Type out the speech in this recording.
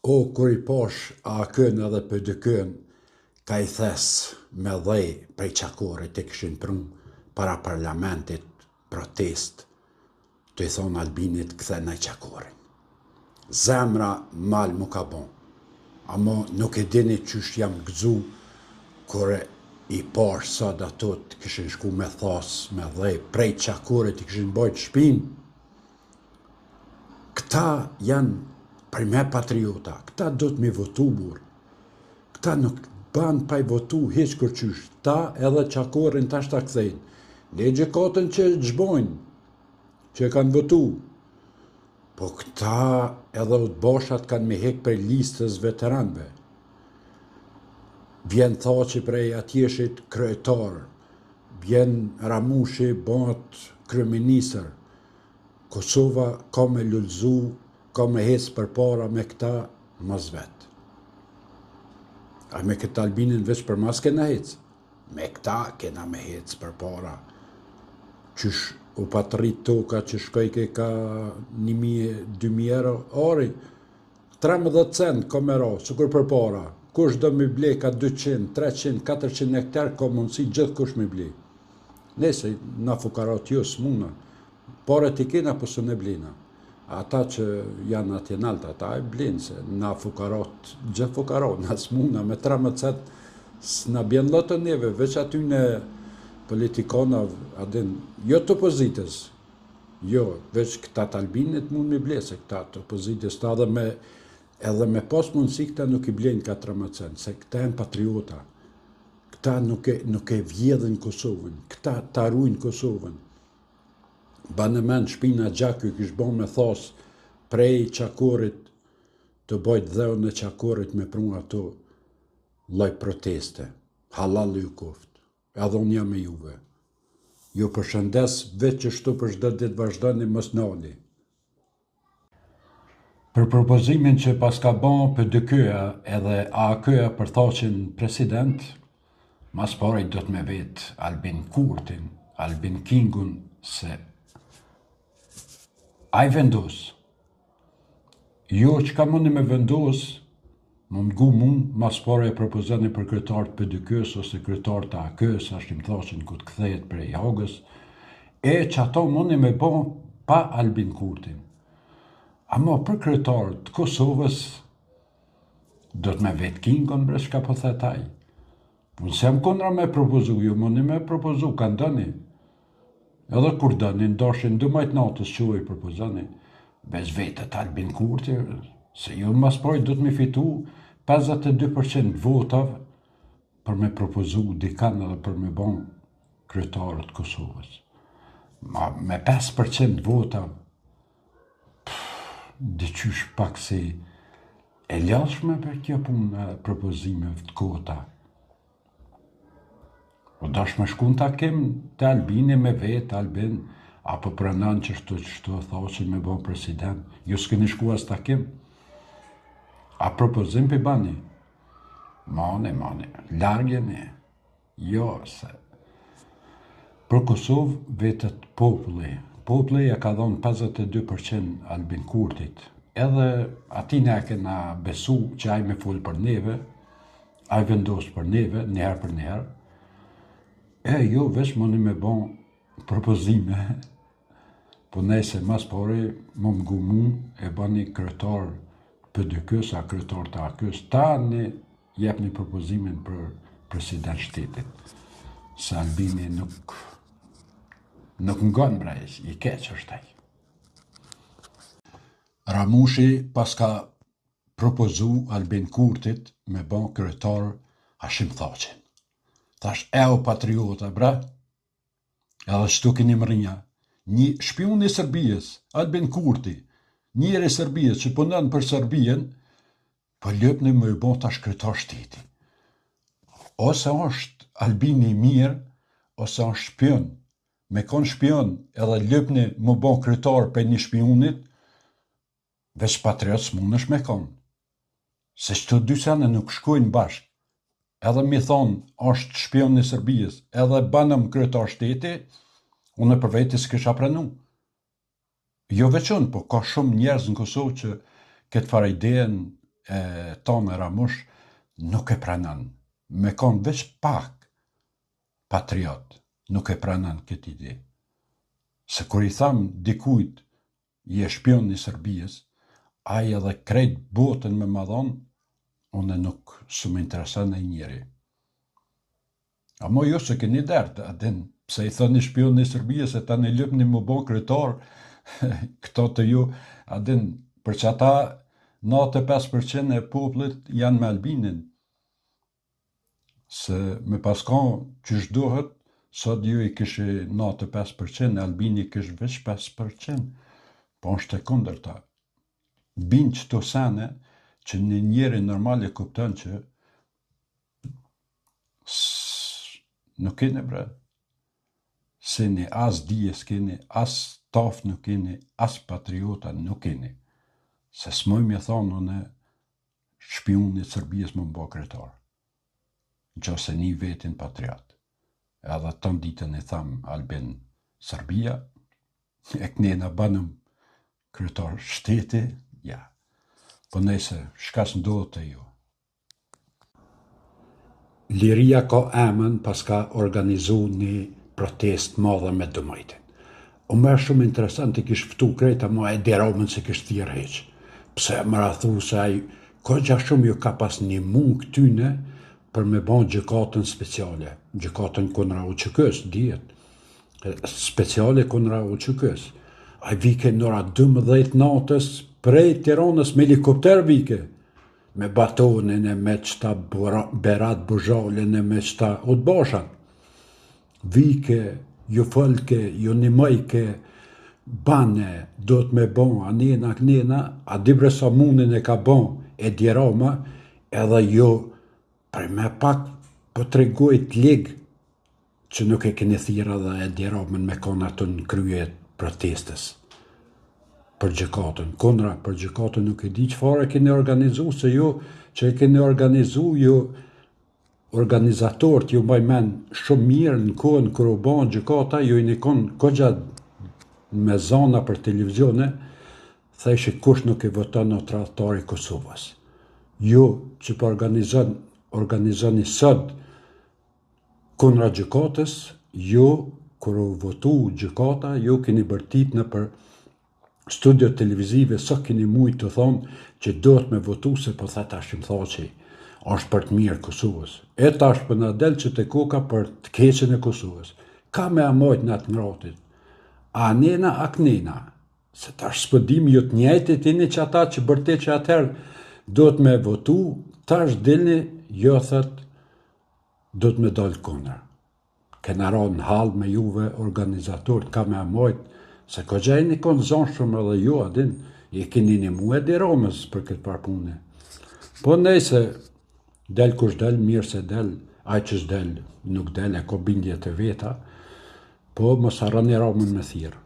O, kur i posh AKN edhe PDK-n, ka i thes me dhej prej qakorit e këshin prun para parlamentit protest, të i thonë Albinit këthe në qakorin. Zemra mal mu ka bon, amo nuk e dini qysh jam gëzu kore i pash sot ato të këshin shku me thas, me dhej, prej qakorit i këshin bojt shpin. Këta janë për me patriota, këta do të mi votu burë. Këta nuk ban pa i votu heq kërqysh. Ta edhe qakorin ta shta kthejnë. Legje katën që gjbojnë, që kanë votu. Po këta edhe utboshat kanë me hek për listës veteranve. Vjen Thaçi prej atjeshit kryetar, vjen Ramushi bëhet kryeministër. Kosova ka me lullzu, ka me hec për para me këta mos vetë. A me këtë Albinin veç për mas kena hec? Me këta kena me hec për para. Qysh u patrit toka që shkojke ka 1.000-2.000 euro, ori, 13 cent ka me ra, sukur për para. Kush do me ble ka 200, 300, 400 hektar, ka mundësi gjithë kush me ble. Nese, na fukarat jo s'muna. Pare t'i kena, po së ne blina. Ata që janë atje nalt, ata e blinë, se na fukarat, gjithë fukarat, na s'muna, me 13 s'na bjen lotë neve, veç aty në politikanov, adin, jo të opozitës, jo, veç këta të Albinit mund me ble, se këta të opozitës, ta edhe me pas mundësi këta nuk i blenë 14 se këta e në patriota, këta nuk e vjedhin Kosovën, këta të arrujnë Kosovën. Banë men shpina Gjaku kishë bon me thas prej qakorit të bojt dheun e qakorit me prun ato lloj proteste. Halal ju koft, edhe unë jam me juve. Ju përshëndes veç që shtu për çdo ditë vazhdoni mos nani. Për propozimin që pas ka bon PDK-a edhe AK-a për Thaçin president, mas pare do të me vet Albin Kurtin, Albin Kingun, se a i vendos. Jo që ka mundi me vendos, më ngu mund, mas pare e propozani për kryetar të PDK-s ose kryetar të AK-s, ashtë im Thaçin ku të kthejet prej Hagës, e që ato mundi me bon pa Albin Kurtin. Amo për kryetar të Kosovës, do të me vet Kingon bre shka po thetaj. Unë se më kundra me propozu, ju mundi me propozu, kanë dëni. Edhe kur dëni, ndashin 12 natës që i propozani, bez vetët Albin Kurti, se ju mas pari do të mi fitu 52% votav për me propozu dikan edhe për me bon kryetarët Kosovës. Ma me 5% votav, diqysh pak si e lashme për kjo punë propozimeve të kota. O dash me shku në takim të Albini me vetë, Albin, apo pranon që shtu Thaçi me bon president, ju s'keni shku as takim. A propozim për bani? Mane, largjeni. Jo, se. Për Kosovë vetët populli ja ka dhonë 52% Albin Kurtit, edhe ati ne kena besu që aj me full për neve, aj vendos për neve, njëherë për njëherë, jo, veç mëni me bon propozime, po nese mas pari, më mgu mu e bani kryetar PDK-s, a kryetar të AK-s, ta ne jep një propozimin për president shtetit. Se Albini nuk ngon brej, i keq është ai. Ramushi pas ka propozu Albin Kurtit me bon kryetar Hashim Thaçin. Thash, o patriota, bra, edhe shtu keni më rinja. Një shpion i Serbijës, Albin Kurti, njëri i Serbijës që punon për Serbien, po lëpni më i bon tash kryetar shteti. Ose është Albini i mirë, ose është shpion. Me kon shpion edhe lëpni më bon kryetar për një shpionit, veç patriot s'munësh me kon. Se qëto dy sene nuk shkojnë bashkë. Edhe mi thonë, është shpion i Serbijës, edhe banëm kryetar shteti, unë për veti s'kisha pranu. Jo veçon, po ka shumë njerëz në Kosovë që këtë fare idejen tonë Ramush nuk e pranon. Me konë veç pak patriot, nuk e pranon këtë ide. Se kur i tham dikujt je shpion i Serbijës, ai edhe krejt botën me madhon, une nuk së më interesan e njeri. A mo jo se keni dertë, adin, pse i thoni shpion i Serbijës e ta në lëpni më bon kryetar, këto të ju, adin, për që ata 95% e popullit janë me Albinin. Se me paskon qysh duhet, sot ju i kishë 95%, Albini kishë veç 5%, po është e kundërta. Binë qëto sene që një njeri normal e kupton që nuk keni bre. Seni as dijes keni, as taf nuk keni, as patriota nuk keni. Se s'moj me thonë une shpioni Serbijës më mbo kretar. Gjose një vetin patriot. Edhe ton ditën e tham Albin Serbia, e kënena banëm kretar shteti, ja. Po nëjse, shkas ndodhë të ju. Liria ka emën pas ka organizu një protest madhe me dëmajtin. O më shumë interesant i kish ftu krejta ma e Deramën se kish thirë heq. Pse më rathu se aj, ka gja shumë ju ka pas një mund këtyne për me ban gjykatën speciale. Gjykatën kundra UÇK-s, dihet. Speciale kundra UÇK-s. Aj vike nëra 12 natës prej Tiranës me helikopter vike. Me batonin e me qëta Berat Buzhalin e me qëta Utbashat. Vike, ju fëlke, ju nimajke, bane, do të me bon, anena, knena, a dibre sa munin e ka bon e Dirama, edhe ju, për me pak, po të regojt ligë, që nuk e keni thira dhe e Diramën me kona të në kryet protestës. Për gjykatën, kundra për gjykatën nuk e di çfarë keni organizu, se ju që e keni organizu, ju organizatorët ju mbaj men shumë mirë në kohën kër u ban gjykata, ju i nikon kogja me zana për televizione, thejshë kush nuk e voton në tradhtari Kosovës. Ju që për organizoni sot kundra gjykatës, ju kër u votu gjykata, ju keni bërtit në për studio televizive, sa keni mujt të thonë që do të me votu, se po tha tash më tha që është për të mirë Kosovës. E tash për në del që të koka për të keqen e Kosovës. Ka me amojt në atë ngratit. A nena, a knena. Se tash s'pëdim ju të njajtit ini që ata që bërte që atëherë do të me votu, tash dilni, jo thët, do të me dalë kundra. Kena ra në halë me juve organizatorët, ka me amojt, se ko gjaj një konë zonë shumë edhe ju, adin, i keni një muë e Diramës për këtë parpune. Po nëjse, del kush del, mirë se del, aj që s'del, nuk del, e ko bindje të veta, po mos harroni Ramën me thirë.